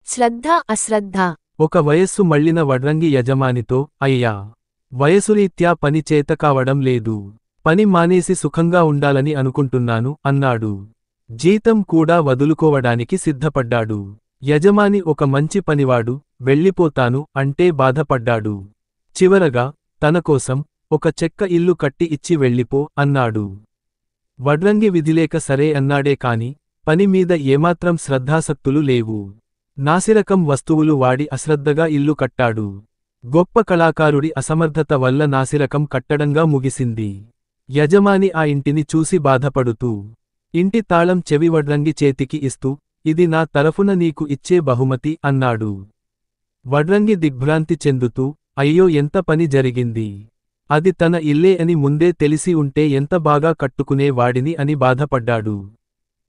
శ్రద్ధ అశ్రద్ధ. ఒక వయస్సు మళ్ళిన వడ్రంగి యజమానితో, అయ్యా, వయసురీత్యా పని చేతకావడం లేదు. పని మానేసి సుఖంగా ఉండాలని అనుకుంటున్నాను అన్నాడు. జీతం కూడా వదులుకోవడానికి సిద్ధపడ్డాడు. యజమాని ఒక మంచి పనివాడు, వెళ్ళిపోతాను అంటే బాధపడ్డాడు. చివరగా, తనకోసం ఒక చెక్క ఇల్లు కట్టి ఇచ్చి వెళ్ళిపో అన్నాడు. వడ్రంగి విధిలేక సరే అన్నాడే కాని, పని మీద ఏమాత్రం శ్రద్ధాసక్తులు లేవు. నాసిరకం వస్తువులు వాడి అశ్రద్ధగా ఇల్లు కట్టాడు. గొప్ప కళాకారుడి అసమర్థత వల్ల నాసిరకం కట్టడంగా ముగిసింది. యజమాని ఆ ఇంటిని చూసి బాధపడుతూ, ఇంటి తాళం చెవి వడ్రంగి చేతికి ఇస్తూ, ఇది నా తరఫున నీకు ఇచ్చే బహుమతి అన్నాడు. వడ్రంగి దిగ్భ్రాంతి చెందుతూ, అయ్యో ఎంత పని జరిగింది. అది తన ఇల్లే అని ముందే తెలిసి ఉంటే ఎంత బాగా కట్టుకునే వాడిని అని బాధపడ్డాడు.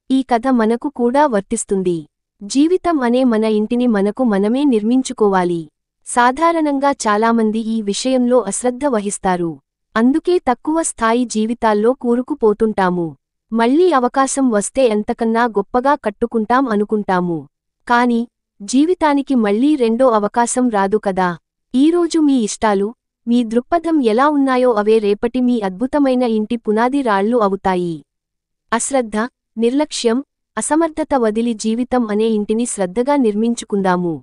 ఈ కథ మనకు కూడా వర్తిస్తుంది. జీవితం అనే మన ఇంటిని మనకు మనమే నిర్మించుకోవాలి. సాధారణంగా చాలామంది ఈ విషయంలో అశ్రద్ధ వహిస్తారు. అందుకే తక్కువ స్థాయి జీవితాల్లో కూరుకుపోతుంటాము. మళ్ళీ అవకాశం వస్తే ఎంతకన్నా గొప్పగా కట్టుకుంటాం అనుకుంటాము. కాని జీవితానికి మళ్ళీ రెండో అవకాశం రాదు కదా. ఈరోజు మీ ఇష్టాలు, మీ దృక్పథం ఎలా ఉన్నాయో అవే రేపటి మీ అద్భుతమైన ఇంటి పునాది రాళ్లు అవుతాయి. అశ్రద్ధ, నిర్లక్ష్యం, అసమర్థత వదిలి జీవితం అనే ఇంటిని శ్రద్ధగా నిర్మించుకుందాము.